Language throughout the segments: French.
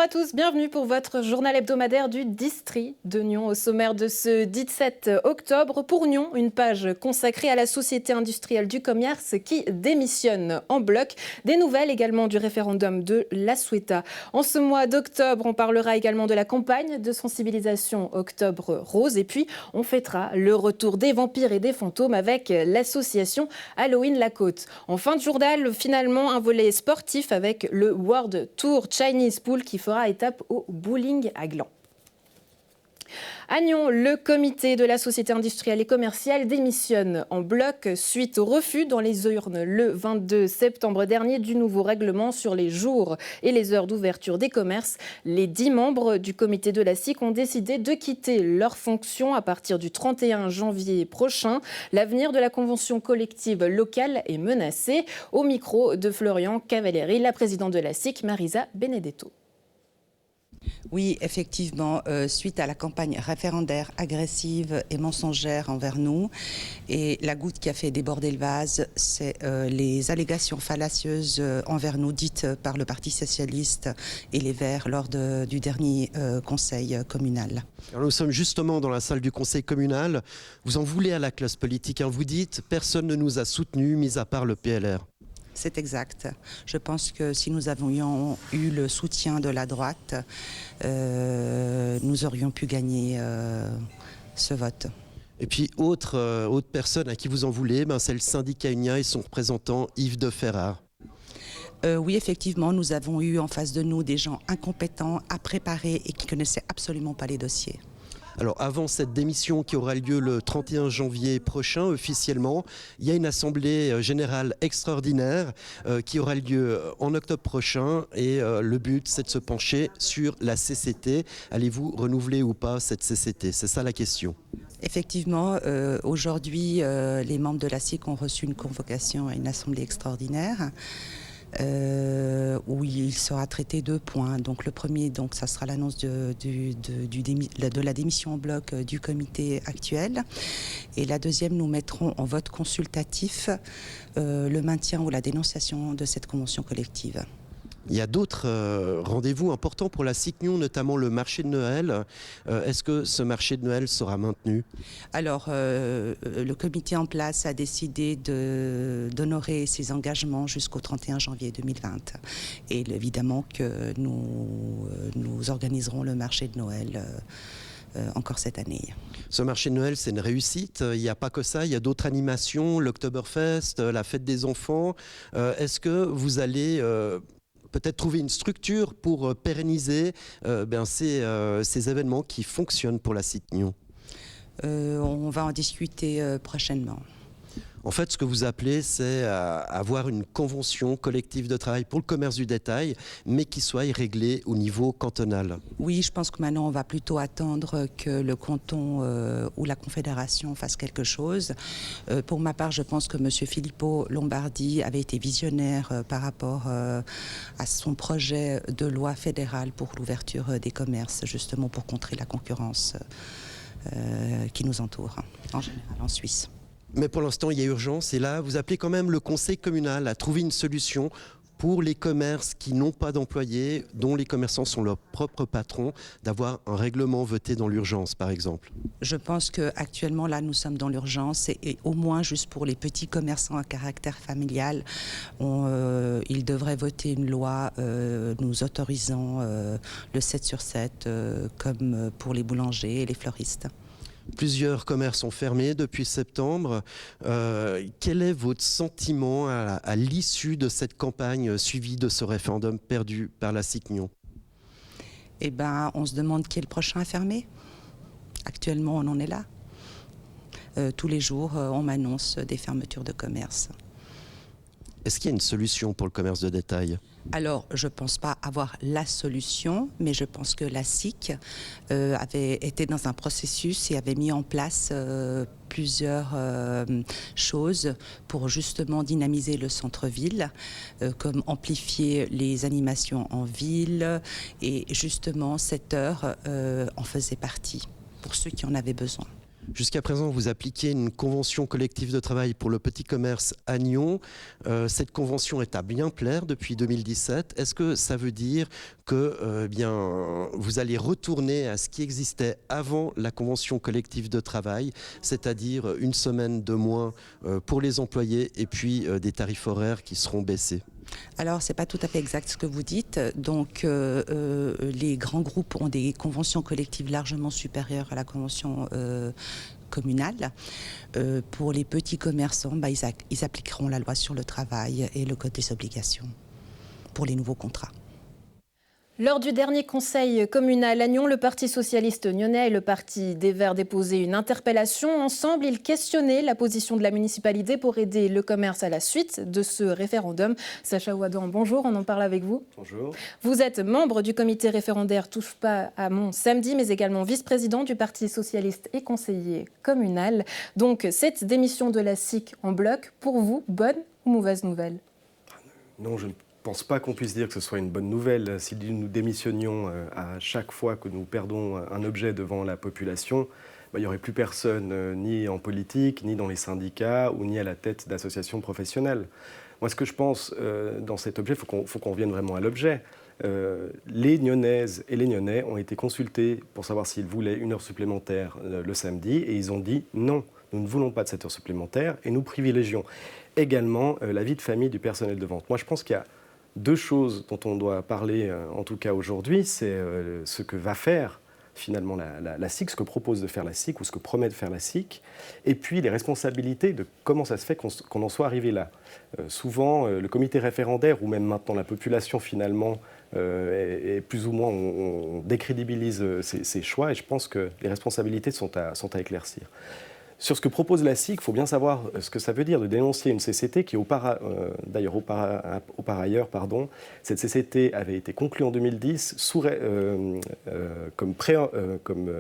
tous, bienvenue pour votre journal hebdomadaire du District de Nyon. Au sommaire de ce 17 octobre, pour Nyon, une page consacrée à la Société industrielle du commerce qui démissionne en bloc. Des nouvelles également du référendum de la Ceuta. En ce mois d'octobre, on parlera également de la campagne de sensibilisation Octobre Rose. Et puis, on fêtera le retour des vampires et des fantômes avec l'association Halloween La Côte. En fin de journal, finalement, un volet sportif avec le World Tour Chinese Pool qui fera étape au bowling à Gland. À Nyon, le comité de la Société industrielle et commerciale démissionne en bloc suite au refus dans les urnes le 22 septembre dernier du nouveau règlement sur les jours et les heures d'ouverture des commerces. Les 10 membres du comité de la SIC ont décidé de quitter leurs fonctions à partir du 31 janvier prochain. L'avenir de la convention collective locale est menacé. Au micro de Florian Cavalieri, la présidente de la SIC, Marisa Benedetto. Oui, effectivement, suite à la campagne référendaire agressive et mensongère envers nous, et la goutte qui a fait déborder le vase, c'est les allégations fallacieuses envers nous dites par le Parti socialiste et les Verts lors du dernier conseil communal. Alors nous sommes justement dans la salle du conseil communal. Vous en voulez à la classe politique, hein. Vous dites « personne ne nous a soutenus, mis à part le PLR ». C'est exact. Je pense que si nous avions eu le soutien de la droite, nous aurions pu gagner ce vote. Et puis, autre personne à qui vous en voulez, c'est le syndicat Unia et son représentant Yves de Ferrare. Oui, effectivement, nous avons eu en face de nous des gens incompétents, à préparer et qui ne connaissaient absolument pas les dossiers. Alors avant cette démission qui aura lieu le 31 janvier prochain officiellement, il y a une assemblée générale extraordinaire qui aura lieu en octobre prochain et le but c'est de se pencher sur la CCT. Allez-vous renouveler ou pas cette CCT? C'est ça la question. Effectivement, aujourd'hui les membres de la SIC ont reçu une convocation à une assemblée extraordinaire. Où il sera traité 2 points. Donc le premier, ça sera l'annonce de la démission en bloc du comité actuel. Et la deuxième, nous mettrons en vote consultatif le maintien ou la dénonciation de cette convention collective. Il y a d'autres rendez-vous importants pour la SIC Nyon, notamment le marché de Noël. Est-ce que ce marché de Noël sera maintenu? Alors, le comité en place a décidé d'honorer ses engagements jusqu'au 31 janvier 2020. Et évidemment que nous organiserons le marché de Noël encore cette année. Ce marché de Noël, c'est une réussite. Il n'y a pas que ça, il y a d'autres animations, l'Oktoberfest, la fête des enfants. Est-ce que vous allez peut-être trouver une structure pour pérenniser ces événements qui fonctionnent pour la SIC Nyon? On va en discuter prochainement. En fait, ce que vous appelez, c'est avoir une convention collective de travail pour le commerce du détail, mais qui soit réglée au niveau cantonal. Oui, je pense que maintenant, on va plutôt attendre que le canton ou la confédération fasse quelque chose. Pour ma part, je pense que M. Filippo Lombardi avait été visionnaire par rapport à son projet de loi fédérale pour l'ouverture des commerces, justement pour contrer la concurrence qui nous entoure, en général en Suisse. Mais pour l'instant, il y a urgence. Et là, vous appelez quand même le conseil communal à trouver une solution pour les commerces qui n'ont pas d'employés, dont les commerçants sont leurs propres patrons, d'avoir un règlement voté dans l'urgence, par exemple. Je pense qu'actuellement, là, nous sommes dans l'urgence et au moins juste pour les petits commerçants à caractère familial, ils devraient voter une loi nous autorisant le 7/7 comme pour les boulangers et les fleuristes. Plusieurs commerces sont fermés depuis septembre. Quel est votre sentiment à l'issue de cette campagne suivie de ce référendum perdu par la SIC Nyon? Eh bien, on se demande qui est le prochain à fermer. Actuellement, on en est là. Tous les jours, on m'annonce des fermetures de commerce. Est-ce qu'il y a une solution pour le commerce de détail? Alors, je ne pense pas avoir la solution, mais je pense que la SIC avait été dans un processus et avait mis en place plusieurs choses pour justement dynamiser le centre-ville, comme amplifier les animations en ville, et justement cette heure en faisait partie pour ceux qui en avaient besoin. Jusqu'à présent, vous appliquez une convention collective de travail pour le petit commerce à Nyon. Cette convention est à bien plaire depuis 2017. Est-ce que ça veut dire que vous allez retourner à ce qui existait avant la convention collective de travail, c'est-à-dire une semaine de moins pour les employés et puis des tarifs horaires qui seront baissés? Alors, ce n'est pas tout à fait exact ce que vous dites. Donc, les grands groupes ont des conventions collectives largement supérieures à la convention communale. Pour les petits commerçants, ils appliqueront la loi sur le travail et le code des obligations pour les nouveaux contrats. Lors du dernier conseil communal à Nyon, le Parti socialiste nyonnais et le Parti des Verts déposaient une interpellation. Ensemble, ils questionnaient la position de la municipalité pour aider le commerce à la suite de ce référendum. Sacha Ouadan, bonjour, on en parle avec vous. Bonjour. Vous êtes membre du comité référendaire Touche pas à mon samedi, mais également vice-président du Parti socialiste et conseiller communal. Donc, cette démission de la SIC en bloc, pour vous, bonne ou mauvaise nouvelle? Non, je ne pense pas qu'on puisse dire que ce soit une bonne nouvelle. Si nous démissionnions à chaque fois que nous perdons un objet devant la population, il n'y aurait plus personne, ni en politique, ni dans les syndicats, ou ni à la tête d'associations professionnelles. Moi, ce que je pense dans cet objet, il faut qu'on revienne vraiment à l'objet. Les Nyonnaises et les Nyonnais ont été consultés pour savoir s'ils voulaient une heure supplémentaire le samedi, et ils ont dit non, nous ne voulons pas de cette heure supplémentaire, et nous privilégions également la vie de famille du personnel de vente. Moi, je pense qu'il y a deux choses dont on doit parler, en tout cas aujourd'hui, c'est ce que va faire finalement la SIC, ce que propose de faire la SIC ou ce que promet de faire la SIC, et puis les responsabilités de comment ça se fait qu'on en soit arrivé là. Souvent, le comité référendaire, ou même maintenant la population finalement, est plus ou moins, on décrédibilise ces choix, et je pense que les responsabilités sont à éclaircir. Sur ce que propose la SIC, il faut bien savoir ce que ça veut dire de dénoncer une CCT qui, d'ailleurs, par ailleurs, cette CCT avait été conclue en 2010 comme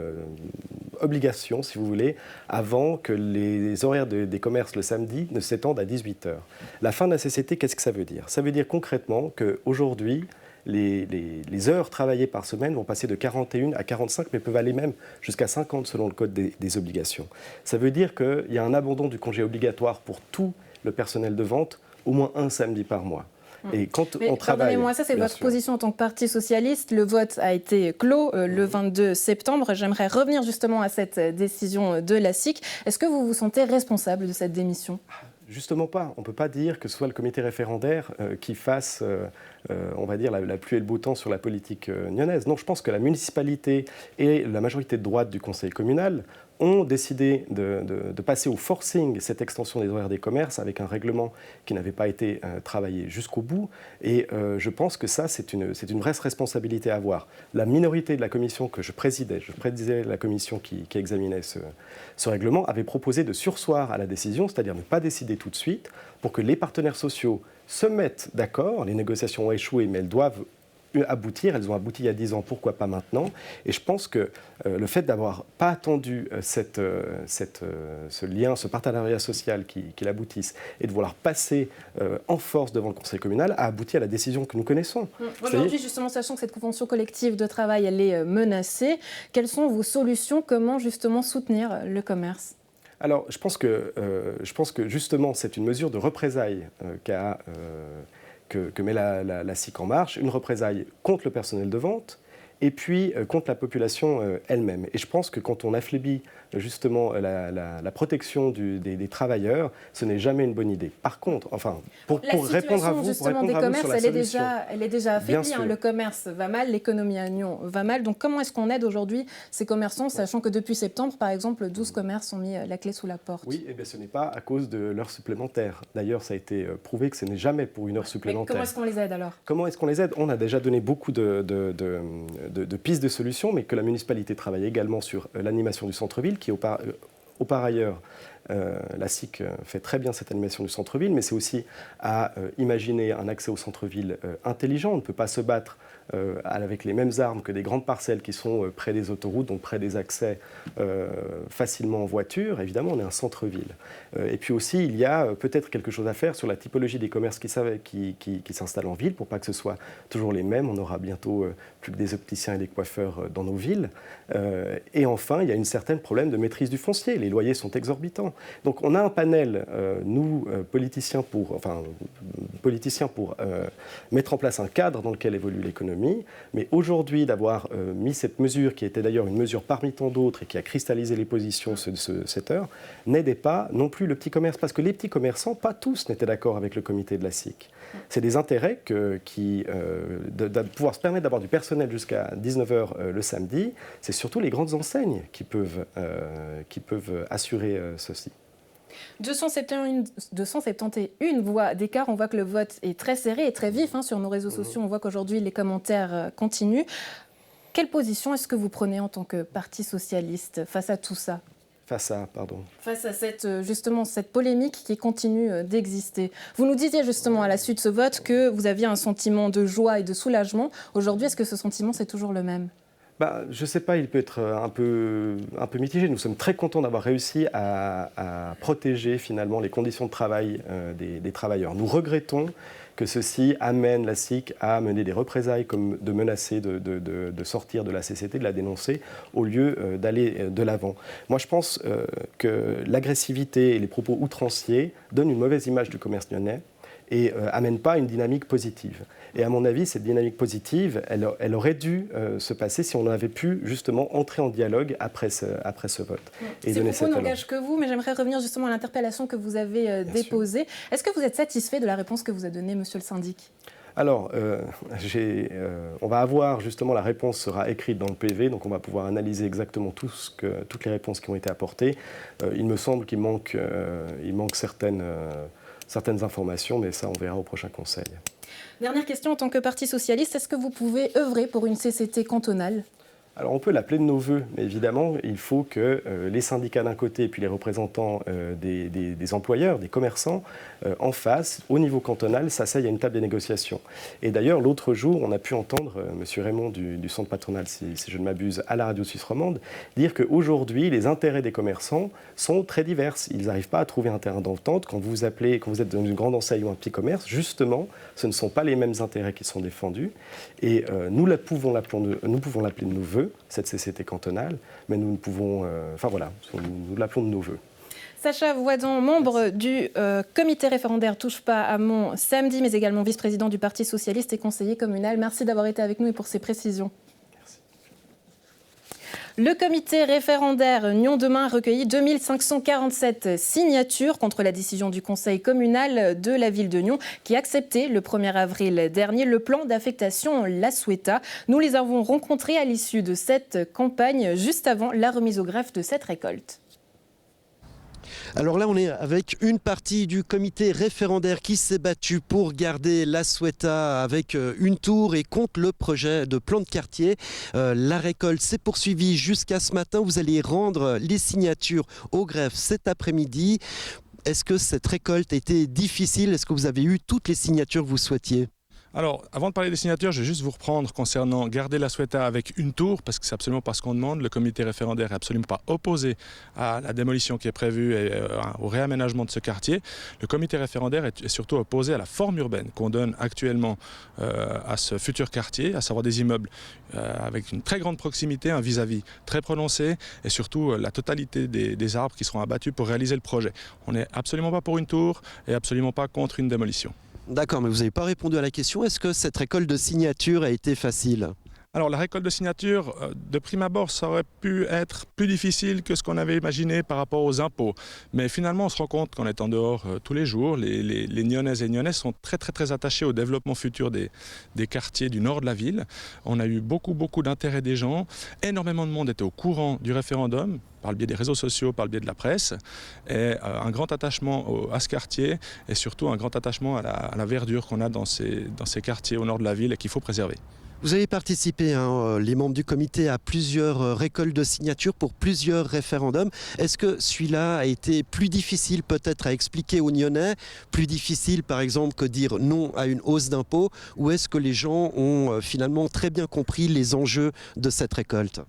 obligation, si vous voulez, avant que les horaires des commerces le samedi ne s'étendent à 18h. La fin de la CCT, qu'est-ce que ça veut dire? Ça veut dire concrètement qu'aujourd'hui, les heures travaillées par semaine vont passer de 41 à 45, mais peuvent aller même jusqu'à 50 selon le code des obligations. Ça veut dire qu'il y a un abandon du congé obligatoire pour tout le personnel de vente, au moins un samedi par mois. Et quand on travaille... Pardonnez-moi, ça c'est votre position en tant que Parti socialiste. Le vote a été clos le 22 septembre. J'aimerais revenir justement à cette décision de la SIC. Est-ce que vous vous sentez responsable de cette démission ? Justement pas. On ne peut pas dire que ce soit le comité référendaire qui fasse, on va dire, la pluie et le beau temps sur la politique nyonnaise. Non, je pense que la municipalité et la majorité de droite du conseil communal ont décidé de passer au forcing cette extension des horaires des commerces avec un règlement qui n'avait pas été travaillé jusqu'au bout. Et je pense que ça, c'est une vraie responsabilité à avoir. La minorité de la commission que je présidais la commission qui examinait ce règlement, avait proposé de surseoir à la décision, c'est-à-dire ne pas décider tout de suite, pour que les partenaires sociaux se mettent d'accord. Les négociations ont échoué, mais elles doivent aboutir. Elles ont abouti il y a 10 ans, pourquoi pas maintenant? Et je pense que le fait d'avoir pas attendu ce lien, ce partenariat social qu'il aboutisse, et de vouloir passer en force devant le conseil communal, a abouti à la décision que nous connaissons. Aujourd'hui, justement, sachant que cette convention collective de travail, elle est menacée, quelles sont vos solutions? Comment justement soutenir le commerce? Alors, je pense que justement, c'est une mesure de représailles que met la SIC en marche, une représaille contre le personnel de vente et puis contre la population elle-même. Et je pense que quand on affaiblit justement la protection des travailleurs, ce n'est jamais une bonne idée. Par contre, pour répondre à vous, sur la solution, elle est déjà affaiblie. Le commerce va mal, l'économie à Nyon va mal. Donc comment est-ce qu'on aide aujourd'hui ces commerçants, sachant que depuis septembre, par exemple, 12 commerces ont mis la clé sous la porte? Oui, ce n'est pas à cause de l'heure supplémentaire. D'ailleurs, ça a été prouvé que ce n'est jamais pour une heure supplémentaire. Mais comment est-ce qu'on les aide alors? Comment est-ce qu'on les aide? On a déjà donné beaucoup de pistes de solutions, mais que la municipalité travaille également sur l'animation du centre-ville, qui par ailleurs La SIC fait très bien cette animation du centre-ville, mais c'est aussi à imaginer un accès au centre-ville intelligent. On ne peut pas se battre avec les mêmes armes que des grandes parcelles qui sont près des autoroutes, donc près des accès facilement en voiture. Évidemment, on est un centre-ville. Et puis aussi, il y a peut-être quelque chose à faire sur la typologie des commerces qui s'installent en ville, pour pas que ce soit toujours les mêmes. On aura bientôt plus que des opticiens et des coiffeurs dans nos villes. Et enfin, il y a une certaine problème de maîtrise du foncier. Les loyers sont exorbitants. Donc on a un panel, politiciens pour mettre en place un cadre dans lequel évolue l'économie. Mais aujourd'hui, d'avoir mis cette mesure, qui était d'ailleurs une mesure parmi tant d'autres et qui a cristallisé les positions cette heure, n'aidait pas non plus le petit commerce. Parce que les petits commerçants, pas tous n'étaient d'accord avec le comité de la SIC. C'est des intérêts de pouvoir se permettre d'avoir du personnel jusqu'à 19h le samedi. C'est surtout les grandes enseignes qui peuvent assurer ceci. 271 voix d'écart. On voit que le vote est très serré et très vif sur nos réseaux sociaux. On voit qu'aujourd'hui, les commentaires continuent. Quelle position est-ce que vous prenez en tant que Parti socialiste face à tout ça ? Face à cette polémique qui continue d'exister. Vous nous disiez justement à la suite de ce vote que vous aviez un sentiment de joie et de soulagement. Aujourd'hui, est-ce que ce sentiment, c'est toujours le même ? Je ne sais pas, il peut être un peu mitigé. Nous sommes très contents d'avoir réussi à protéger finalement les conditions de travail des travailleurs. Nous regrettons que ceci amène la SIC à mener des représailles, comme de menacer de sortir de la CCT, de la dénoncer, au lieu d'aller de l'avant. Moi, je pense que l'agressivité et les propos outranciers donnent une mauvaise image du commerce lyonnais et n'amènent pas une dynamique positive. Et à mon avis, cette dynamique positive, elle aurait dû se passer si on avait pu justement entrer en dialogue après ce vote. Et ces propos n'engagent que vous, mais j'aimerais revenir justement à l'interpellation que vous avez déposée. Est-ce que vous êtes satisfait de la réponse que vous a donnée, monsieur le syndic ? Alors, on va avoir justement, la réponse sera écrite dans le PV, donc on va pouvoir analyser exactement toutes les réponses qui ont été apportées. Il me semble qu'il manque certaines informations, mais ça, on verra au prochain Conseil. Dernière question, en tant que Parti socialiste, est-ce que vous pouvez œuvrer pour une CCT cantonale ? Alors on peut l'appeler de nos voeux, mais évidemment, il faut que les syndicats d'un côté et puis les représentants des employeurs, des commerçants, en face, au niveau cantonal, s'asseyent à une table de négociation. Et d'ailleurs, l'autre jour, on a pu entendre M. Raymond du centre patronal, si je ne m'abuse, à la radio suisse romande, dire qu'aujourd'hui, les intérêts des commerçants sont très divers. Ils n'arrivent pas à trouver un terrain d'entente. Quand vous êtes dans une grande enseigne ou un petit commerce, justement, ce ne sont pas les mêmes intérêts qui sont défendus. Et nous pouvons l'appeler de nos voeux, cette CCT cantonale, mais nous l'appelons de nos voeux. Sacha Voidan, membre du comité référendaire Touche pas à mon samedi, mais également vice-président du Parti socialiste et conseiller communal. Merci d'avoir été avec nous et pour ces précisions. Merci. Le comité référendaire Nyon Demain a recueilli 2547 signatures contre la décision du conseil communal de la ville de Nyon qui a accepté le 1er avril dernier le plan d'affectation La Sueta. Nous les avons rencontrés à l'issue de cette campagne, juste avant la remise au greffe de cette récolte. Alors là, on est avec une partie du comité référendaire qui s'est battu pour garder La Sueta avec une tour et contre le projet de plan de quartier. La récolte s'est poursuivie jusqu'à ce matin. Vous allez rendre les signatures au greffe cet après-midi. Est-ce que cette récolte était difficile? Est-ce que vous avez eu toutes les signatures que vous souhaitiez? Alors, avant de parler des signatures, je vais juste vous reprendre concernant garder La Sueta avec une tour, parce que c'est absolument pas ce qu'on demande. Le comité référendaire n'est absolument pas opposé à la démolition qui est prévue et au réaménagement de ce quartier. Le comité référendaire est surtout opposé à la forme urbaine qu'on donne actuellement à ce futur quartier, à savoir des immeubles avec une très grande proximité, un vis-à-vis très prononcé et surtout la totalité des arbres qui seront abattus pour réaliser le projet. On n'est absolument pas pour une tour et absolument pas contre une démolition. D'accord, mais vous n'avez pas répondu à la question. Est-ce que cette récolte de signatures a été facile? Alors la récolte de signatures, de prime abord, ça aurait pu être plus difficile que ce qu'on avait imaginé par rapport aux impôts. Mais finalement, on se rend compte qu'en étant dehors tous les jours, les Nyonnaises et Nyonnais sont très très très attachés au développement futur des quartiers du nord de la ville. On a eu beaucoup d'intérêt des gens. Énormément de monde était au courant du référendum, par le biais des réseaux sociaux, par le biais de la presse, et un grand attachement à ce quartier, et surtout un grand attachement à la verdure qu'on a dans ces quartiers au nord de la ville et qu'il faut préserver. Vous avez participé, les membres du comité, à plusieurs récoltes de signatures pour plusieurs référendums. Est-ce que celui-là a été plus difficile peut-être à expliquer aux Nyonnais, plus difficile par exemple que dire non à une hausse d'impôts, ou est-ce que les gens ont finalement très bien compris les enjeux de cette récolte ?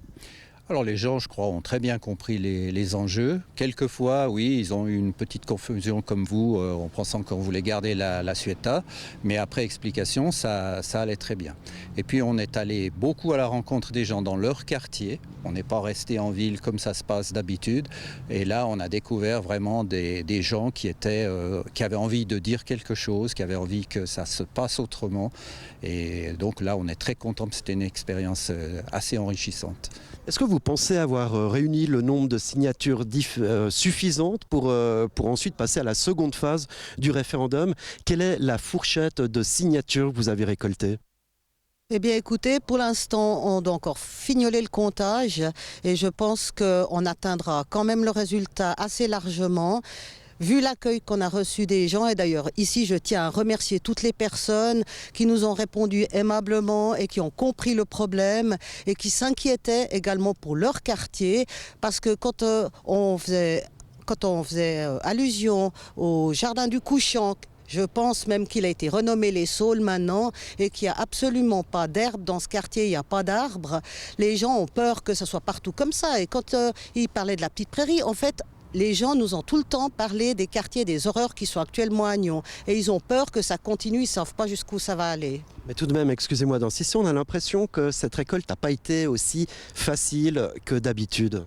Alors les gens, je crois, ont très bien compris les enjeux. Quelquefois, oui, ils ont eu une petite confusion comme vous, en pensant qu'on voulait garder la Sueta. Mais après explication, ça allait très bien. Et puis on est allé beaucoup à la rencontre des gens dans leur quartier. On n'est pas resté en ville comme ça se passe d'habitude. Et là, on a découvert vraiment des gens qui avaient envie de dire quelque chose, qui avaient envie que ça se passe autrement. Et donc là, on est très content. C'était une expérience assez enrichissante. Est-ce que vous pensez avoir réuni le nombre de signatures suffisantes pour ensuite passer à la seconde phase du référendum? Quelle est la fourchette de signatures que vous avez récoltées? Eh bien écoutez, pour l'instant, on doit encore fignoler le comptage et je pense qu'on atteindra quand même le résultat assez largement. Vu l'accueil qu'on a reçu des gens, et d'ailleurs ici je tiens à remercier toutes les personnes qui nous ont répondu aimablement et qui ont compris le problème et qui s'inquiétaient également pour leur quartier, parce que quand on faisait allusion au jardin du Couchant, je pense même qu'il a été renommé les Saules maintenant et qu'il n'y a absolument pas d'herbe dans ce quartier, il n'y a pas d'arbres. Les gens ont peur que ce soit partout comme ça. Et quand ils parlaient de la petite prairie, en fait, les gens nous ont tout le temps parlé des quartiers des horreurs qui sont actuellement à Nyon. Et ils ont peur que ça continue, ils ne savent pas jusqu'où ça va aller. Mais tout de même, excusez-moi d'insister, on a l'impression que cette récolte n'a pas été aussi facile que d'habitude.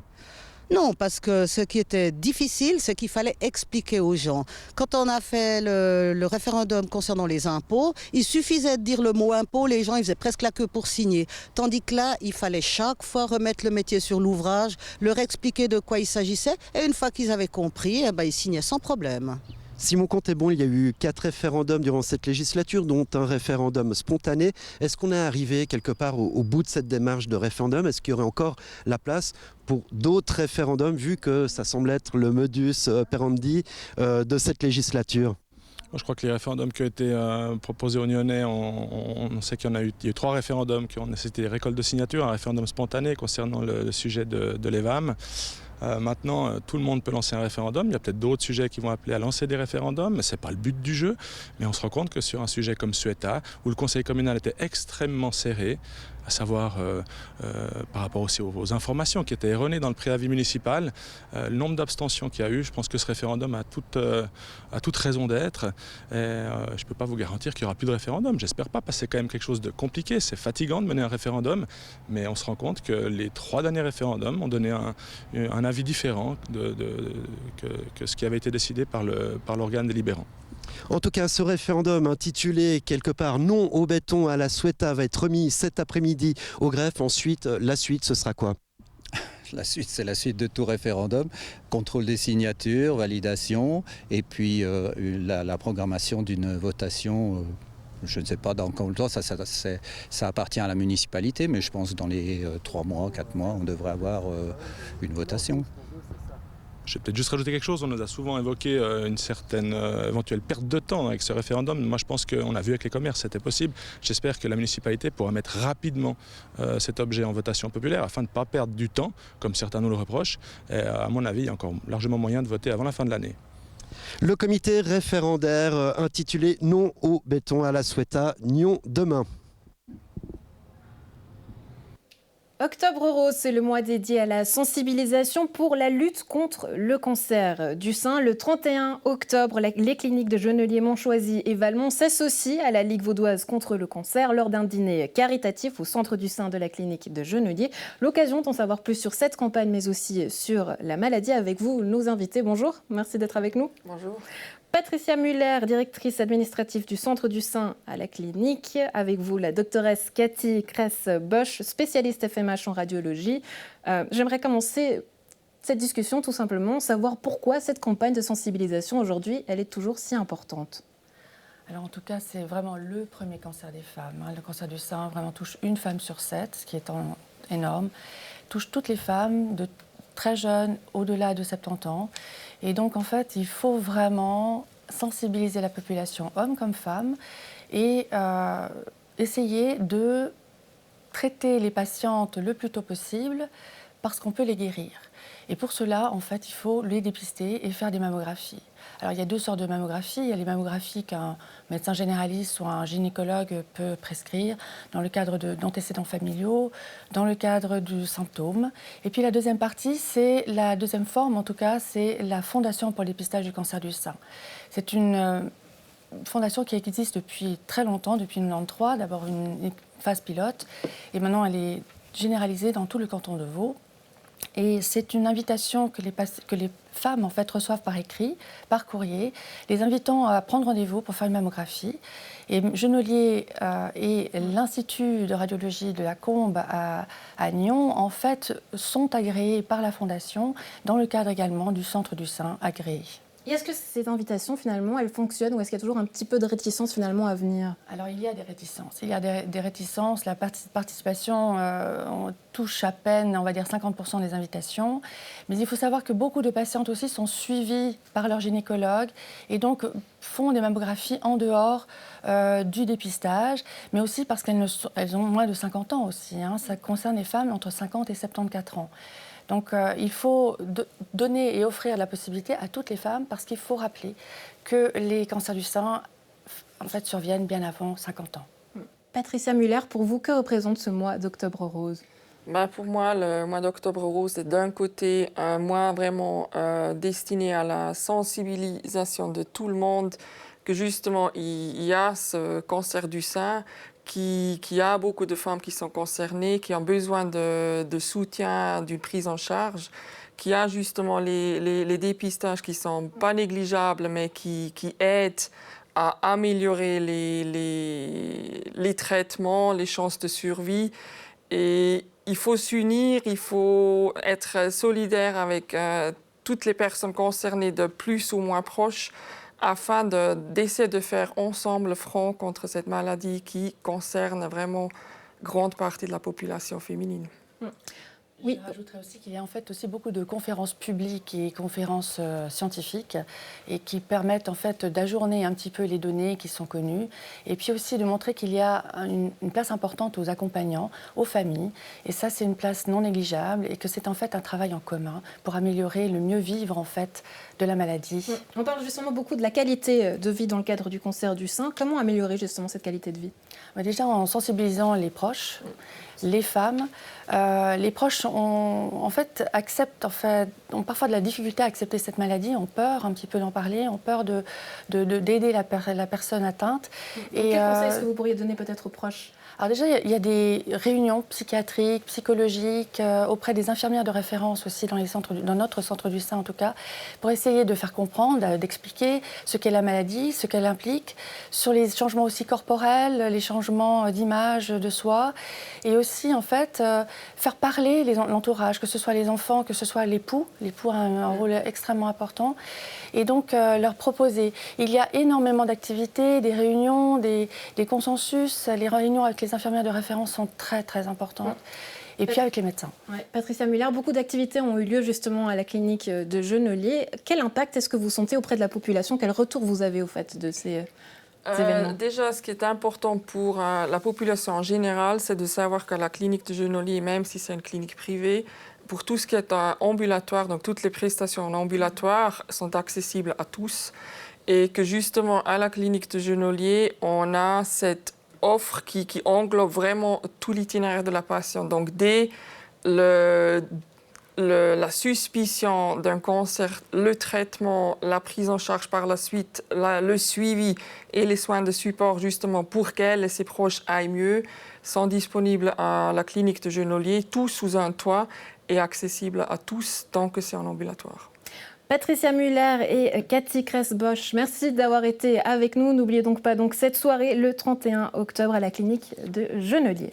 Non, parce que ce qui était difficile, c'est qu'il fallait expliquer aux gens. Quand on a fait le référendum concernant les impôts, il suffisait de dire le mot impôt, les gens ils faisaient presque la queue pour signer. Tandis que là, il fallait chaque fois remettre le métier sur l'ouvrage, leur expliquer de quoi il s'agissait, et une fois qu'ils avaient compris, ils signaient sans problème. Si mon compte est bon, il y a eu 4 référendums durant cette législature, dont un référendum spontané. Est-ce qu'on est arrivé quelque part au bout de cette démarche de référendum? Est-ce qu'il y aurait encore la place pour d'autres référendums, vu que ça semble être le modus operandi de cette législature? Je crois que les référendums qui ont été proposés aux Nyonnais, on sait qu'il y a eu 3 référendums qui ont nécessité des récoltes de signatures, un référendum spontané concernant le sujet de l'EVAM. Maintenant, tout le monde peut lancer un référendum. Il y a peut-être d'autres sujets qui vont appeler à lancer des référendums, mais ce n'est pas le but du jeu. Mais on se rend compte que sur un sujet comme Sueta, où le conseil communal était extrêmement serré, à savoir par rapport aussi aux informations qui étaient erronées dans le préavis municipal, le nombre d'abstentions qu'il y a eu, je pense que ce référendum a toute raison d'être. Je ne peux pas vous garantir qu'il n'y aura plus de référendum, j'espère pas, parce que c'est quand même quelque chose de compliqué, c'est fatigant de mener un référendum, mais on se rend compte que les 3 derniers référendums ont donné un avis différent que ce qui avait été décidé par l'organe délibérant. En tout cas, ce référendum intitulé quelque part non au béton à la Sueta va être remis cet après-midi au greffe. Ensuite, la suite, ce sera quoi? La suite, c'est la suite de tout référendum. Contrôle des signatures, validation, et puis la programmation d'une votation. Je ne sais pas dans combien de temps, ça appartient à la municipalité, mais je pense que dans les 3 mois, 4 mois, on devrait avoir une votation. Je vais peut-être juste rajouter quelque chose. On nous a souvent évoqué une certaine éventuelle perte de temps avec ce référendum. Moi, je pense qu'on a vu avec les commerces, c'était possible. J'espère que la municipalité pourra mettre rapidement cet objet en votation populaire afin de ne pas perdre du temps, comme certains nous le reprochent. Et, à mon avis, il y a encore largement moyen de voter avant la fin de l'année. Le comité référendaire intitulé non au béton à la Sueta, Nyon demain. Octobre Rose, c'est le mois dédié à la sensibilisation pour la lutte contre le cancer du sein. Le 31 octobre, les cliniques de Genelier-Montchoisy et Valmont s'associent à la Ligue vaudoise contre le cancer lors d'un dîner caritatif au centre du sein de la clinique de Genelier. L'occasion d'en savoir plus sur cette campagne, mais aussi sur la maladie. Avec vous, nos invités. Bonjour, merci d'être avec nous. Bonjour. Patricia Muller, directrice administrative du Centre du sein à la clinique. Avec vous, la doctoresse Cathy Kress-Bosch, spécialiste FMH en radiologie. J'aimerais commencer cette discussion tout simplement, savoir pourquoi cette campagne de sensibilisation aujourd'hui, elle est toujours si importante. Alors en tout cas, c'est vraiment le premier cancer des femmes. Le cancer du sein vraiment touche 1 femme sur 7, ce qui est énorme. Touche toutes les femmes, de très jeunes, au-delà de 70 ans. Et donc, en fait, il faut vraiment sensibiliser la population, hommes comme femmes, et essayer de traiter les patientes le plus tôt possible parce qu'on peut les guérir. Et pour cela, en fait, il faut les dépister et faire des mammographies. Alors, il y a 2 sortes de mammographies. Il y a les mammographies qu'un médecin généraliste ou un gynécologue peut prescrire dans le cadre d'antécédents familiaux, dans le cadre du symptôme. Et puis la deuxième partie, c'est la deuxième forme, en tout cas, c'est la Fondation pour le dépistage du cancer du sein. C'est une fondation qui existe depuis très longtemps, depuis 1993, d'abord une phase pilote, et maintenant elle est généralisée dans tout le canton de Vaud. Et c'est une invitation que les femmes en fait, reçoivent par écrit, par courrier, les invitant à prendre rendez-vous pour faire une mammographie. Et Genolier et l'Institut de radiologie de la Combe à Nyon, en fait, sont agréés par la Fondation, dans le cadre également du Centre du sein agréé. Et est-ce que ces invitations, finalement, elles fonctionnent ou est-ce qu'il y a toujours un petit peu de réticence, finalement, à venir? Alors, il y a des réticences. Il y a des réticences. La participation, on touche à peine, on va dire, 50% des invitations. Mais il faut savoir que beaucoup de patientes aussi sont suivies par leur gynécologue et donc font des mammographies en dehors du dépistage, mais aussi parce qu'elles ont moins de 50 ans aussi. Hein. Ça concerne les femmes entre 50 et 74 ans. Donc il faut donner et offrir la possibilité à toutes les femmes parce qu'il faut rappeler que les cancers du sein en fait, surviennent bien avant 50 ans. Patricia Muller, pour vous, que représente ce mois d'Octobre Rose? Pour moi, le mois d'Octobre Rose est d'un côté un mois vraiment destiné à la sensibilisation de tout le monde, que justement il y a ce cancer du sein, qui a beaucoup de femmes qui sont concernées, qui ont besoin de soutien, d'une prise en charge, qui a justement les dépistages qui ne sont pas négligeables, mais qui aident à améliorer les traitements, les chances de survie. Et il faut s'unir, il faut être solidaire avec toutes les personnes concernées de plus ou moins proches, afin d'essayer de faire ensemble front contre cette maladie qui concerne vraiment grande partie de la population féminine. Oui. Je rajouterais aussi qu'il y a en fait aussi beaucoup de conférences publiques et conférences scientifiques et qui permettent en fait d'ajourner un petit peu les données qui sont connues et puis aussi de montrer qu'il y a une place importante aux accompagnants, aux familles et ça c'est une place non négligeable et que c'est en fait un travail en commun pour améliorer le mieux vivre en fait de la maladie. On parle justement beaucoup de la qualité de vie dans le cadre du cancer du sein. Comment améliorer justement cette qualité de vie? Déjà en sensibilisant les proches, les femmes. Les proches ont parfois de la difficulté à accepter cette maladie, ont peur un petit peu d'en parler, ont peur d'aider la personne atteinte. Quel conseil est-ce que vous pourriez donner peut-être aux proches? Alors déjà, il y a des réunions psychiatriques, psychologiques, auprès des infirmières de référence aussi dans notre centre du sein en tout cas, pour essayer de faire comprendre, d'expliquer ce qu'est la maladie, ce qu'elle implique, sur les changements aussi corporels, les changements d'image de soi, et aussi en fait faire parler l'entourage, que ce soit les enfants, que ce soit l'époux. L'époux a un rôle extrêmement important, et donc leur proposer. Il y a énormément d'activités, des réunions, des consensus, les réunions avec les infirmières de référence sont très très importantes. Et puis avec les médecins. Ouais. Patricia Muller, beaucoup d'activités ont eu lieu justement à la clinique de Genolier. Quel impact est-ce que vous sentez auprès de la population? Quel retour vous avez au fait de ces événements? Déjà, ce qui est important pour la population en général, c'est de savoir que la clinique de Genolier, même si c'est une clinique privée, pour tout ce qui est ambulatoire, donc toutes les prestations en ambulatoire sont accessibles à tous. Et que justement, à la clinique de Genolier, on a cette offre qui englobe vraiment tout l'itinéraire de la patiente. Donc, dès la suspicion d'un cancer, le traitement, la prise en charge par la suite, le suivi et les soins de support justement pour qu'elle et ses proches aillent mieux, sont disponibles à la clinique de Genolier, tout sous un toit et accessible à tous tant que c'est en ambulatoire. Patricia Muller et Cathy Kress-Bosch, merci d'avoir été avec nous. N'oubliez donc pas cette soirée le 31 octobre à la clinique de Genolier.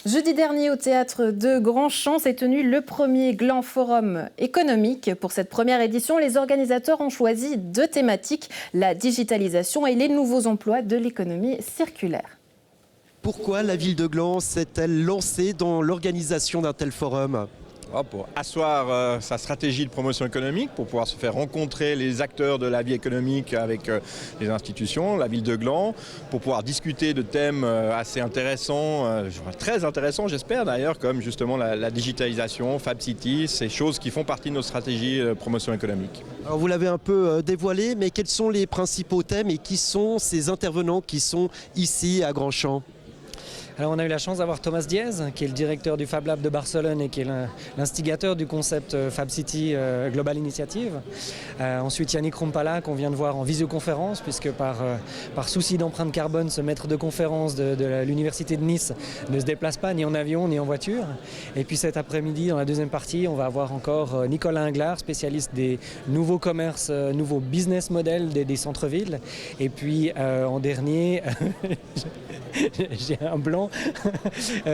Jeudi dernier, au théâtre de Grand-Champ, s'est tenu le premier Gland Forum économique. Pour cette première édition, les organisateurs ont choisi 2 thématiques, la digitalisation et les nouveaux emplois de l'économie circulaire. Pourquoi la ville de Gland s'est-elle lancée dans l'organisation d'un tel forum ? pour asseoir sa stratégie de promotion économique, pour pouvoir se faire rencontrer les acteurs de la vie économique avec les institutions, la ville de Gland, pour pouvoir discuter de thèmes assez intéressants, très intéressants j'espère d'ailleurs, comme justement la digitalisation, Fab City, ces choses qui font partie de nos stratégies de promotion économique. Alors vous l'avez un peu dévoilé, mais quels sont les principaux thèmes et qui sont ces intervenants qui sont ici à Grandchamp ? Alors on a eu la chance d'avoir Thomas Diez, qui est le directeur du Fab Lab de Barcelone et qui est l'instigateur du concept Fab City Global Initiative. Ensuite Yannick Rumpala, qu'on vient de voir en visioconférence, puisque par souci d'empreinte carbone, ce maître de conférence de l'Université de Nice ne se déplace pas ni en avion ni en voiture. Et puis cet après-midi, dans la deuxième partie, on va avoir encore Nicolas Inglard, spécialiste des nouveaux commerces, nouveaux business models des centres-villes. Et puis en dernier... J'ai un blanc.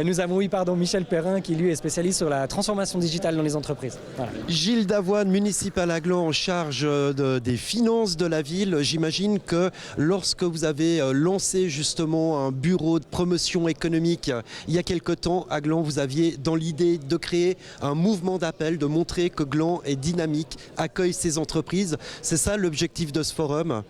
Nous avons Michel Perrin qui lui est spécialiste sur la transformation digitale dans les entreprises. Voilà. Gilles Davoine, municipal à Gland en charge des finances de la ville. J'imagine que lorsque vous avez lancé justement un bureau de promotion économique il y a quelque temps à Gland, vous aviez dans l'idée de créer un mouvement d'appel, de montrer que Gland est dynamique, accueille ses entreprises. C'est ça l'objectif de ce forum ?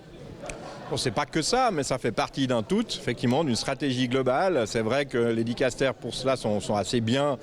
Bon, c'est pas que ça, mais ça fait partie d'un tout, effectivement, d'une stratégie globale. C'est vrai que les dicastères pour cela sont assez bien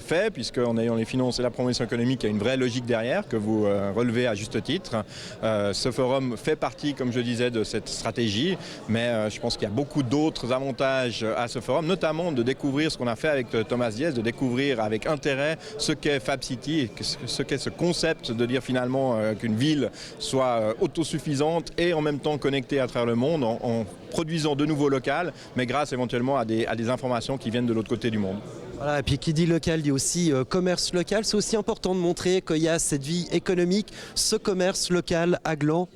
faits, puisqu'en ayant les finances et la promotion économique, il y a une vraie logique derrière que vous relevez à juste titre. Ce forum fait partie, comme je disais, de cette stratégie, mais je pense qu'il y a beaucoup d'autres avantages à ce forum, notamment de découvrir ce qu'on a fait avec Thomas Diez, de découvrir avec intérêt ce qu'est Fab City, et ce qu'est ce concept de dire finalement qu'une ville soit autosuffisante et en même temps connectée à travers le monde en produisant de nouveaux locaux, mais grâce éventuellement à des informations qui viennent de l'autre côté du monde. Voilà, et puis qui dit local dit aussi commerce local. C'est aussi important de montrer qu'il y a cette vie économique, ce commerce local à Gland.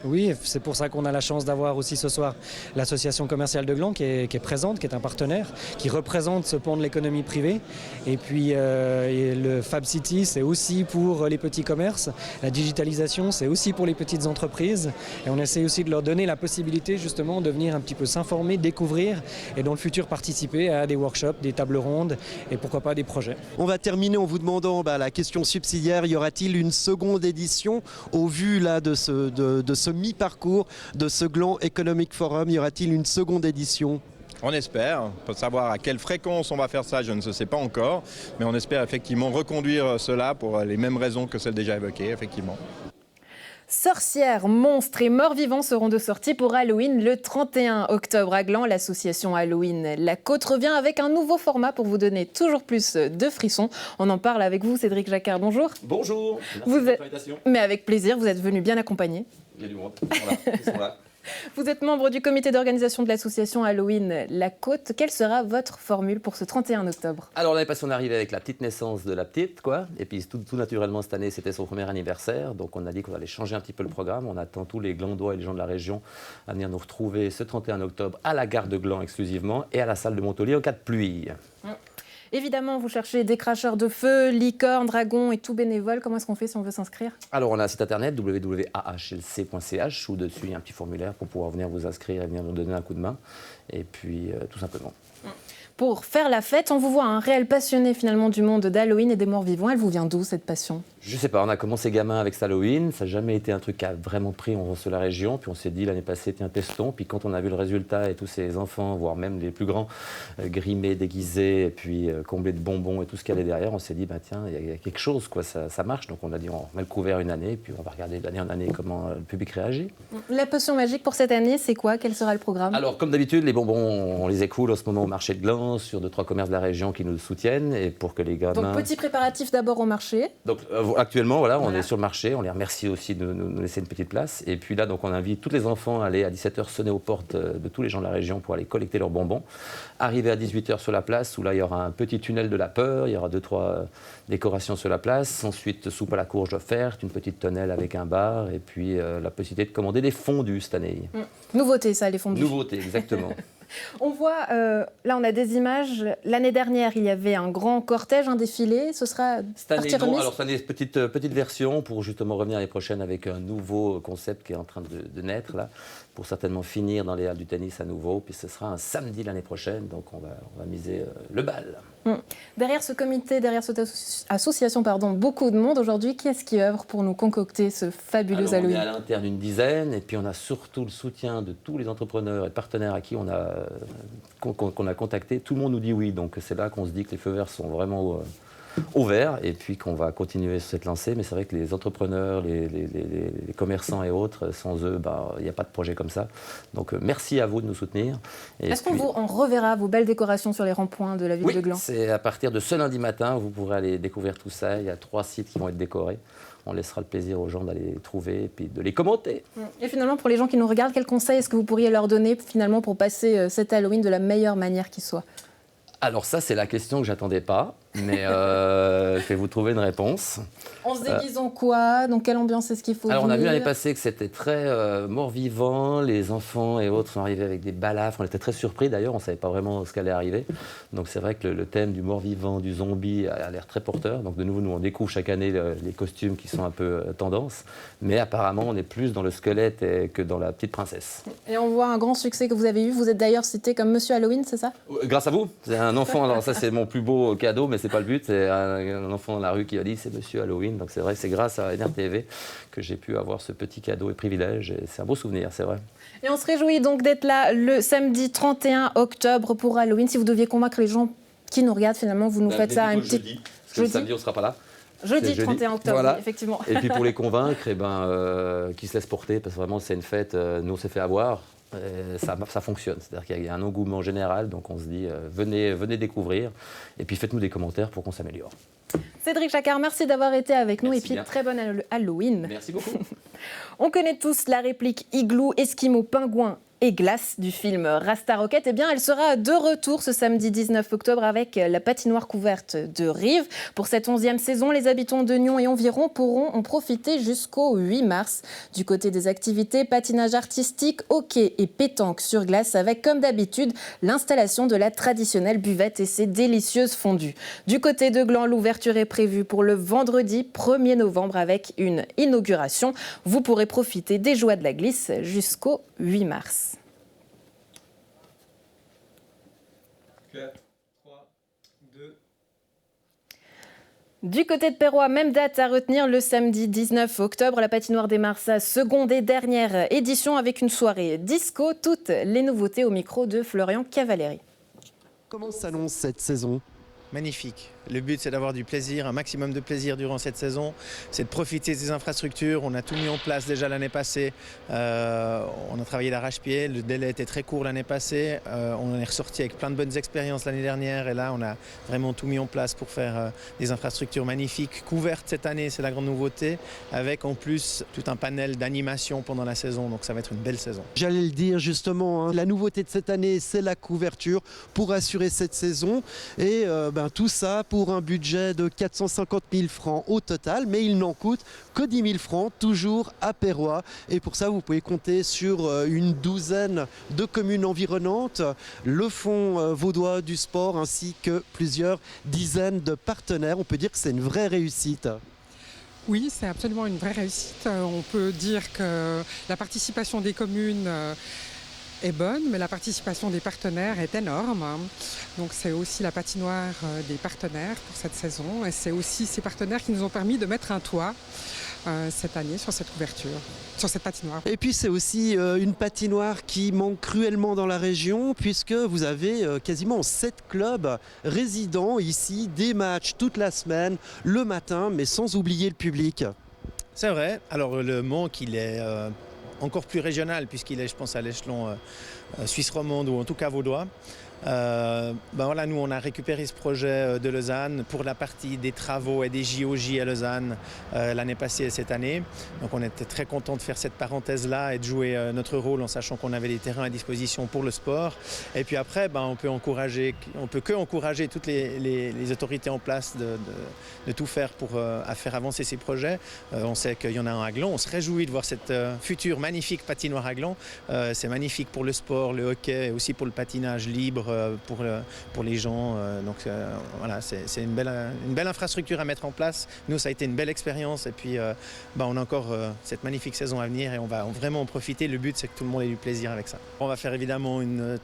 Oui, c'est pour ça qu'on a la chance d'avoir aussi ce soir l'association commerciale de Gland qui est présente, qui est un partenaire, qui représente ce pan de l'économie privée. Et puis le Fab City, c'est aussi pour les petits commerces. La digitalisation, c'est aussi pour les petites entreprises. Et on essaie aussi de leur donner la possibilité justement de venir un petit peu s'informer, découvrir et dans le futur participer à des workshops, des tables rondes et pourquoi pas des projets. On va terminer en vous demandant la question subsidiaire. Y aura-t-il une seconde édition au vu là, de ce mi-parcours de ce Gland Economic Forum? Y aura-t-il une seconde édition? On espère. Pour savoir à quelle fréquence on va faire ça, je ne sais pas encore. Mais on espère effectivement reconduire cela pour les mêmes raisons que celles déjà évoquées, effectivement. Sorcières, monstres et morts-vivants seront de sortie pour Halloween le 31 octobre à Gland. L'association Halloween La Côte revient avec un nouveau format pour vous donner toujours plus de frissons. On en parle avec vous, Cédric Jacquard. Bonjour. Bonjour. Merci pour l'invitation. Mais avec plaisir, vous êtes venu bien accompagné. Il y a du monde. Voilà, ils sont là. Vous êtes membre du comité d'organisation de l'association Halloween La Côte. Quelle sera votre formule pour ce 31 octobre? Alors l'année passée, on est arrivé avec la petite naissance de la petite, quoi. Et puis tout naturellement, cette année, c'était son premier anniversaire. Donc on a dit qu'on allait changer un petit peu le programme. On attend tous les Glandois et les gens de la région à venir nous retrouver ce 31 octobre à la gare de Gland exclusivement et à la salle de Montolier en cas de pluie. Évidemment, vous cherchez des cracheurs de feu, licornes, dragons et tout bénévole. Comment est-ce qu'on fait si on veut s'inscrire? Alors, on a un site internet www.ahlc.ch où dessus, il y a un petit formulaire pour pouvoir venir vous inscrire et venir nous donner un coup de main. Et puis, tout simplement. Pour faire la fête, on vous voit un réel passionné finalement du monde d'Halloween et des morts vivants. Elle vous vient d'où cette passion? Je sais pas, on a commencé gamin avec cet Halloween, ça n'a jamais été un truc qui a vraiment pris sur la région, puis on s'est dit l'année passée, tiens, testons, puis quand on a vu le résultat et tous ces enfants, voire même les plus grands, grimés, déguisés, et puis comblés de bonbons et tout ce qu'il y avait derrière, on s'est dit, bah tiens, il y a quelque chose, quoi, ça marche, donc on a dit, on met le couvert une année, puis on va regarder d'année en année comment le public réagit. La potion magique pour cette année, c'est quoi? Quel sera le programme? Alors, comme d'habitude, les bonbons, on les écoule en ce moment au marché de Gland, sur 2-3 commerces de la région qui nous soutiennent, et pour que les gamins... Donc, petit préparatif d'abord au marché. Donc, actuellement, voilà, on est sur le marché, on les remercie aussi de nous laisser une petite place. Et puis là, donc, on invite tous les enfants à aller à 17h sonner aux portes de tous les gens de la région pour aller collecter leurs bonbons. Arriver à 18h sur la place, où là, il y aura un petit tunnel de la peur, il y aura 2-3 décorations sur la place. Ensuite, soupe à la courge offerte, une petite tonnelle avec un bar, et puis la possibilité de commander des fondus cette année. Nouveauté, ça, les fondus. Nouveauté, exactement. On voit, là on a des images, l'année dernière il y avait un grand cortège, un défilé, ce sera cette année, partie remise? Alors cette année, petite version pour justement revenir l'année prochaine avec un nouveau concept qui est en train de naître là, pour certainement finir dans les halles du tennis à nouveau, puis ce sera un samedi l'année prochaine, donc on va miser le bal. Derrière ce comité, derrière cette association, beaucoup de monde aujourd'hui. Qui est-ce qui œuvre pour nous concocter ce fabuleux Halloween? On est à l'interne une dizaine, et puis on a surtout le soutien de tous les entrepreneurs et partenaires à qui qu'on a contacté. Tout le monde nous dit oui, donc c'est là qu'on se dit que les feux verts sont vraiment au vert, et puis qu'on va continuer sur cette lancée. Mais c'est vrai que les entrepreneurs, les commerçants et autres, sans eux, il n'y a pas de projet comme ça. Donc merci à vous de nous soutenir. Est-ce qu'on reverra vos belles décorations sur les ronds-points de la ville de Gland? C'est à partir de ce lundi matin, vous pourrez aller découvrir tout ça. Il y a 3 sites qui vont être décorés. On laissera le plaisir aux gens d'aller les trouver et puis de les commenter. Et finalement, pour les gens qui nous regardent, quels conseils est-ce que vous pourriez leur donner finalement pour passer cet Halloween de la meilleure manière qui soit? Alors ça, c'est la question que j'attendais pas, mais je vais vous trouver une réponse. On se déguise en quoi? Dans quelle ambiance est-ce qu'il faut Alors on a vu venir? l'année passée que c'était très mort-vivant, les enfants et autres sont arrivés avec des balafres, on était très surpris d'ailleurs, on ne savait pas vraiment ce qu'allait arriver. Donc c'est vrai que le thème du mort-vivant, du zombie a l'air très porteur. Donc de nouveau, nous on découvre chaque année les costumes qui sont un peu tendance, mais apparemment on est plus dans le squelette que dans la petite princesse. Et on voit un grand succès que vous avez eu, vous êtes d'ailleurs cité comme Monsieur Halloween, c'est ça? Grâce à vous, c'est un enfant, alors ça c'est mon plus beau cadeau, mais c'est pas le but, c'est un enfant dans la rue qui a dit c'est Monsieur Halloween, donc c'est vrai que c'est grâce à NRTV que j'ai pu avoir ce petit cadeau et privilège, et c'est un beau souvenir, c'est vrai. Et on se réjouit donc d'être là le samedi 31 octobre pour Halloween. Si vous deviez convaincre les gens qui nous regardent, finalement, vous nous faites ça à une petite... Jeudi, parce que le samedi on sera pas là. Jeudi 31 octobre, voilà. Oui, effectivement. Et puis pour les convaincre, qu'ils se laissent porter, parce que vraiment c'est une fête, nous on s'est fait avoir. Ça fonctionne, c'est-à-dire qu'il y a un engouement général, donc on se dit venez découvrir et puis faites-nous des commentaires pour qu'on s'améliore. Cédric Jacquard, merci d'avoir été avec nous. Merci et puis bien. très bonne Halloween. Merci beaucoup. On connaît tous la réplique igloo, esquimau, pingouin et glace du film Rasta Rocket. Eh bien, elle sera de retour ce samedi 19 octobre avec la patinoire couverte de Rive. Pour cette 11e saison, les habitants de Nyon et environ pourront en profiter jusqu'au 8 mars. Du côté des activités, patinage artistique, hockey et pétanque sur glace avec, comme d'habitude, l'installation de la traditionnelle buvette et ses délicieuses fondues. Du côté de Gland, l'ouverture est prévue pour le vendredi 1er novembre avec une inauguration. Vous pourrez profiter des joies de la glisse jusqu'au 8 mars. 4, 3, 2... Du côté de Perrois, même date à retenir le samedi 19 octobre, la patinoire des Marsas, seconde et dernière édition avec une soirée disco. Toutes les nouveautés au micro de Florian Cavalieri. Comment s'annonce cette saison? Magnifique. Le but, c'est d'avoir du plaisir, un maximum de plaisir durant cette saison. C'est de profiter des infrastructures. On a tout mis en place déjà l'année passée. On a travaillé d'arrache-pied. Le délai était très court l'année passée. On est ressorti avec plein de bonnes expériences l'année dernière. Et là, on a vraiment tout mis en place pour faire des infrastructures magnifiques. Couvertes cette année, c'est la grande nouveauté. Avec en plus tout un panel d'animation pendant la saison. Donc ça va être une belle saison. J'allais le dire justement, la nouveauté de cette année, c'est la couverture pour assurer cette saison. Et tout ça pour un budget de 450 000 francs au total, mais il n'en coûte que 10 000 francs, toujours à Perrois. Et pour ça, vous pouvez compter sur une douzaine de communes environnantes, le Fonds vaudois du sport, ainsi que plusieurs dizaines de partenaires. On peut dire que c'est une vraie réussite. Oui, c'est absolument une vraie réussite. On peut dire que la participation des communes est bonne, mais la participation des partenaires est énorme. Donc c'est aussi la patinoire des partenaires pour cette saison, et c'est aussi ces partenaires qui nous ont permis de mettre un toit cette année sur cette couverture, sur cette patinoire. Et puis c'est aussi une patinoire qui manque cruellement dans la région, puisque vous avez quasiment 7 clubs résidents ici, des matchs toute la semaine, le matin, mais sans oublier le public. C'est vrai. Alors le manque, il est encore plus régional, puisqu'il est, je pense, à l'échelon suisse romande ou en tout cas vaudois. Voilà, nous on a récupéré ce projet de Lausanne pour la partie des travaux et des JOJ à Lausanne l'année passée et cette année. Donc on était très content de faire cette parenthèse là et de jouer notre rôle en sachant qu'on avait les terrains à disposition pour le sport. Et puis après on peut que encourager toutes les autorités en place de tout faire pour faire avancer ces projets. On sait qu'il y en a un à Gland, on se réjouit de voir cette future magnifique patinoire à Gland. C'est magnifique pour le sport, le hockey et aussi pour le patinage libre pour les gens. Donc voilà, c'est une belle infrastructure à mettre en place. Nous, ça a été une belle expérience et puis on a encore cette magnifique saison à venir et on va vraiment en profiter. Le but, c'est que tout le monde ait du plaisir avec ça. On va faire évidemment une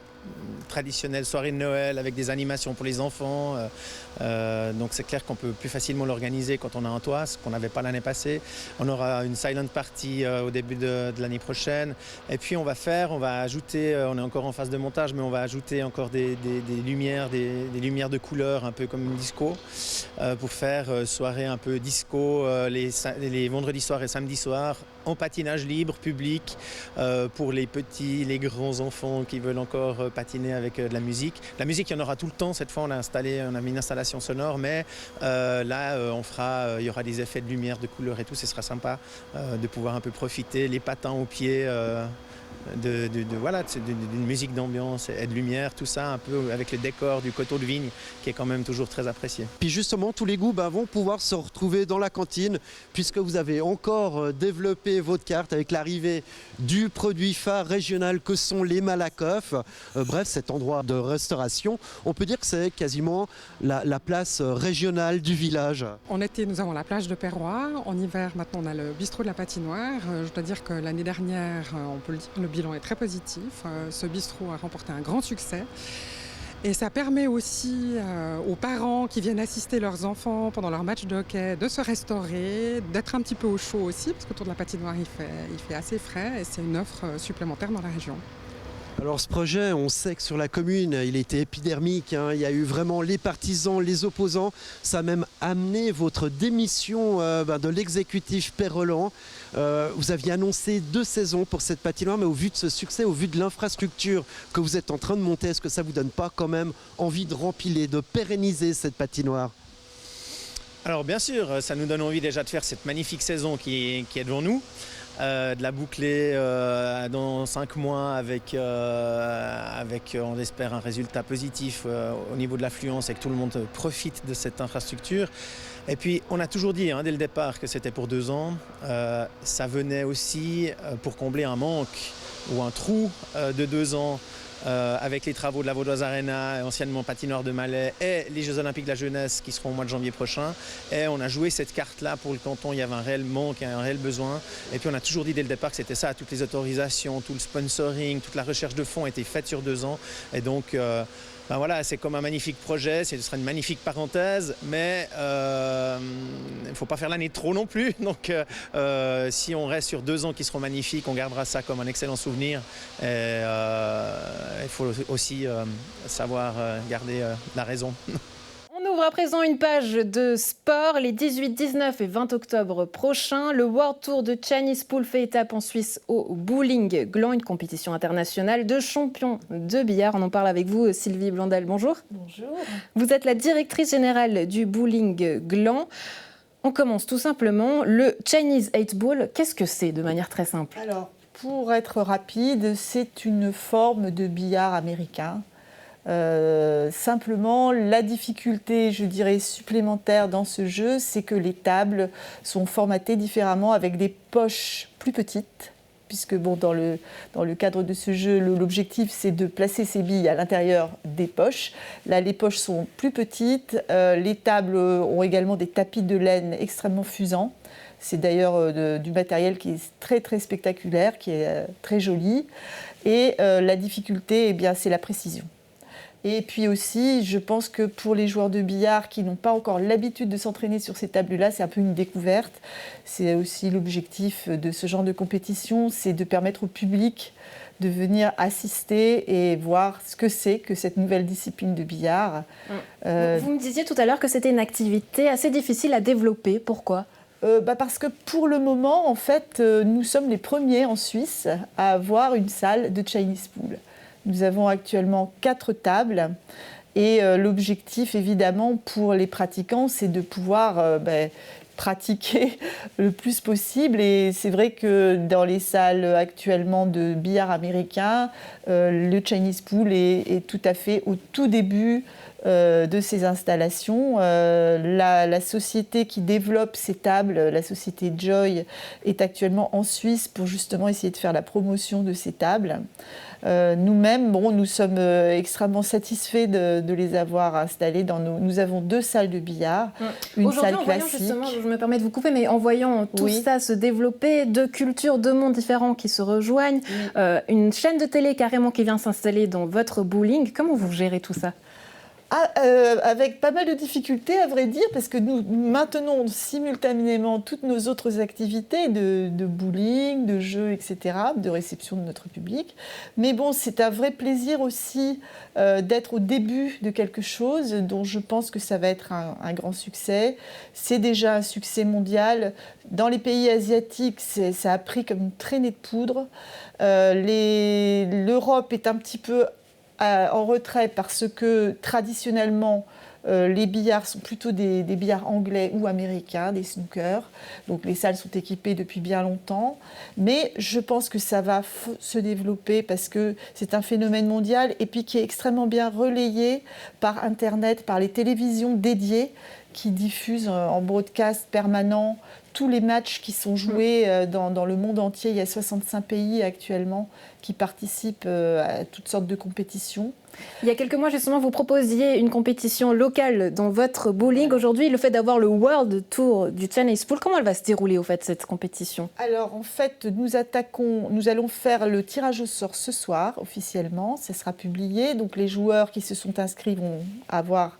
traditionnelle soirée de Noël avec des animations pour les enfants. Donc c'est clair qu'on peut plus facilement l'organiser quand on a un toit, ce qu'on n'avait pas l'année passée. On aura une silent party au début de l'année prochaine. Et puis on va ajouter, on est encore en phase de montage, mais on va ajouter encore des lumières, des lumières de couleur, un peu comme une disco, pour faire soirée un peu disco les vendredis soirs et samedis soirs, en patinage libre, public, pour les petits, les grands enfants qui veulent encore patiner avec de la musique. La musique, il y en aura tout le temps. Cette fois, on a mis une installation sonore, mais là, il y aura des effets de lumière, de couleur et tout. Ce sera sympa de pouvoir un peu profiter, les patins aux pieds, d'une musique d'ambiance et de lumière, tout ça un peu avec le décor du coteau de vigne qui est quand même toujours très apprécié. Puis justement, tous les goûts vont pouvoir se retrouver dans la cantine puisque vous avez encore développé votre carte avec l'arrivée du produit phare régional que sont les Malakoff. Bref, cet endroit de restauration, on peut dire que c'est quasiment la place régionale du village. En été, nous avons la plage de Perrois. En hiver, maintenant, on a le bistrot de la patinoire. Je dois dire que l'année dernière, on peut le dire, le bilan est très positif. Ce bistrot a remporté un grand succès. Et ça permet aussi aux parents qui viennent assister leurs enfants pendant leur match de hockey de se restaurer, d'être un petit peu au chaud aussi, parce qu'autour de la patinoire, il fait assez frais et c'est une offre supplémentaire dans la région. Alors ce projet, on sait que sur la commune, il était épidermique, hein. Il y a eu vraiment les partisans, les opposants. Ça a même amené votre démission de l'exécutif Peyreland. Vous aviez annoncé 2 saisons pour cette patinoire, mais au vu de ce succès, au vu de l'infrastructure que vous êtes en train de monter, est-ce que ça ne vous donne pas quand même envie de rempiler, de pérenniser cette patinoire ? Alors bien sûr, ça nous donne envie déjà de faire cette magnifique saison qui est devant nous. De la boucler dans 5 mois avec, on espère, un résultat positif au niveau de l'affluence et que tout le monde profite de cette infrastructure. Et puis, on a toujours dit dès le départ que c'était pour 2 ans. Ça venait aussi pour combler un manque ou un trou de 2 ans. Avec les travaux de la Vaudoise Arena, anciennement patinoire de Malais, et les Jeux Olympiques de la Jeunesse qui seront au mois de janvier prochain. Et on a joué cette carte-là pour le canton, il y avait un réel manque, un réel besoin. Et puis on a toujours dit dès le départ que c'était ça, toutes les autorisations, tout le sponsoring, toute la recherche de fonds était faite sur 2 ans. Et donc, voilà, c'est comme un magnifique projet, ce sera une magnifique parenthèse, mais il ne faut pas faire l'année trop non plus. Donc si on reste sur 2 ans qui seront magnifiques, on gardera ça comme un excellent souvenir. Et il faut aussi savoir garder la raison. On ouvre à présent une page de sport. Les 18, 19 et 20 octobre prochains, le World Tour de Chinese Pool fait étape en Suisse au Bowling Gland, une compétition internationale de champions de billard. On en parle avec vous, Sylvie Blandel. Bonjour. Bonjour. Vous êtes la directrice générale du Bowling Gland. On commence tout simplement. Le Chinese 8 Ball, qu'est-ce que c'est de manière très simple ? Alors, pour être rapide, c'est une forme de billard américain. Simplement, la difficulté, je dirais, supplémentaire dans ce jeu, c'est que les tables sont formatées différemment avec des poches plus petites, puisque dans le cadre de ce jeu, l'objectif, c'est de placer ses billes à l'intérieur des poches. Là, les poches sont plus petites. Les tables ont également des tapis de laine extrêmement fusants. C'est d'ailleurs du matériel qui est très, très spectaculaire, qui est très joli. Et la difficulté, c'est la précision. Et puis aussi, je pense que pour les joueurs de billard qui n'ont pas encore l'habitude de s'entraîner sur ces tables-là, c'est un peu une découverte. C'est aussi l'objectif de ce genre de compétition, c'est de permettre au public de venir assister et voir ce que c'est que cette nouvelle discipline de billard. Vous me disiez tout à l'heure que c'était une activité assez difficile à développer. Pourquoi ? Parce que pour le moment, en fait, nous sommes les premiers en Suisse à avoir une salle de Chinese Pool. Nous avons actuellement 4 tables et l'objectif, évidemment, pour les pratiquants, c'est de pouvoir pratiquer le plus possible. Et c'est vrai que dans les salles actuellement de billard américain, le Chinese Pool est tout à fait au tout début de ces installations. La société qui développe ces tables, la société Joy, est actuellement en Suisse pour justement essayer de faire la promotion de ces tables. Nous-mêmes, nous sommes extrêmement satisfaits de les avoir installées dans nous avons 2 salles de billard, une salle classique. Justement, je me permets de vous couper, mais en voyant tout ça se développer, 2 cultures, 2 mondes différents qui se rejoignent, une chaîne de télé carrément qui vient s'installer dans votre bowling, comment vous gérez tout ça ? Avec pas mal de difficultés, à vrai dire, parce que nous maintenons simultanément toutes nos autres activités de bowling, de jeux, etc., de réception de notre public. Mais bon, c'est un vrai plaisir aussi d'être au début de quelque chose dont je pense que ça va être un grand succès. C'est déjà un succès mondial. Dans les pays asiatiques, ça a pris comme une traînée de poudre. L'Europe est un petit peu en retrait parce que traditionnellement les billards sont plutôt des billards anglais ou américains, des snookers. Donc les salles sont équipées depuis bien longtemps. Mais je pense que ça va se développer parce que c'est un phénomène mondial et puis qui est extrêmement bien relayé par Internet, par les télévisions dédiées qui diffusent en broadcast permanent tous les matchs qui sont joués dans le monde entier. Il y a 65 pays actuellement qui participent à toutes sortes de compétitions. Il y a quelques mois, justement, vous proposiez une compétition locale dans votre bowling. Aujourd'hui, le fait d'avoir le World Tour du Tennis Pool, comment elle va se dérouler, au fait, cette compétition ? Alors, en fait, nous allons faire le tirage au sort ce soir, officiellement. Ça sera publié. Donc, les joueurs qui se sont inscrits vont avoir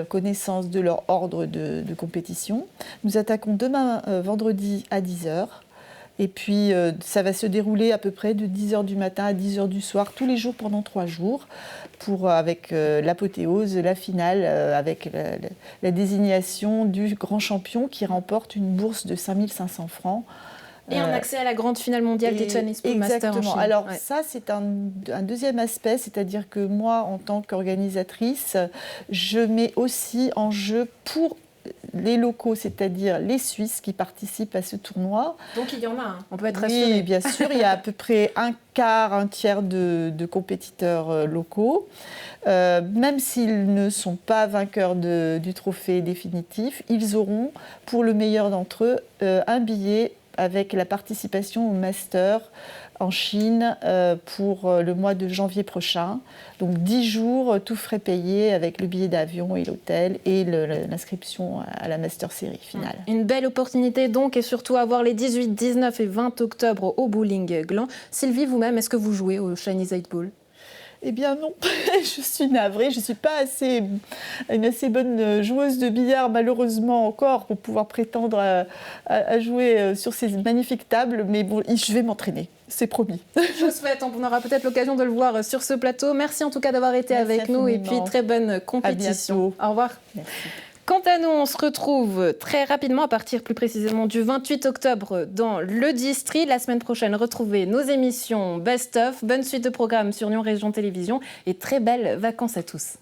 connaissance de leur ordre de compétition. Nous attaquons demain, vendredi, à 10h. Et puis, ça va se dérouler à peu près de 10h du matin à 10h du soir, tous les jours pendant 3 jours, avec l'apothéose, la finale, avec la désignation du grand champion qui remporte une bourse de 5 500 francs. Et un accès à la grande finale mondiale du Tennis Pool Master en Chine. Alors ça, c'est un deuxième aspect, c'est-à-dire que moi, en tant qu'organisatrice, je mets aussi en jeu pour les locaux, c'est-à-dire les Suisses qui participent à ce tournoi. Donc il y en a, on peut être rassuré. Oui, bien sûr, il y a à peu près un tiers de compétiteurs locaux. Même s'ils ne sont pas vainqueurs du trophée définitif, ils auront, pour le meilleur d'entre eux, un billet avec la participation au Master en Chine pour le mois de janvier prochain. Donc 10 jours, tout frais payés avec le billet d'avion et l'hôtel et l'inscription à la Master Série finale. Une belle opportunité donc, et surtout à voir les 18, 19 et 20 octobre au Bowling Gland. Sylvie, vous-même, est-ce que vous jouez au Chinese 8 Ball ? Eh bien non, je suis navrée, je ne suis pas une assez bonne joueuse de billard malheureusement encore pour pouvoir prétendre à jouer sur ces magnifiques tables, mais bon, je vais m'entraîner, c'est promis. Je vous souhaite, on aura peut-être l'occasion de le voir sur ce plateau. Merci en tout cas d'avoir été avec nous et puis très bonne compétition. À au revoir. Merci. Quant à nous, on se retrouve très rapidement, à partir plus précisément du 28 octobre dans le District. La semaine prochaine, retrouvez nos émissions Best of. Bonne suite de programme sur Nyon Région Télévisions et très belles vacances à tous.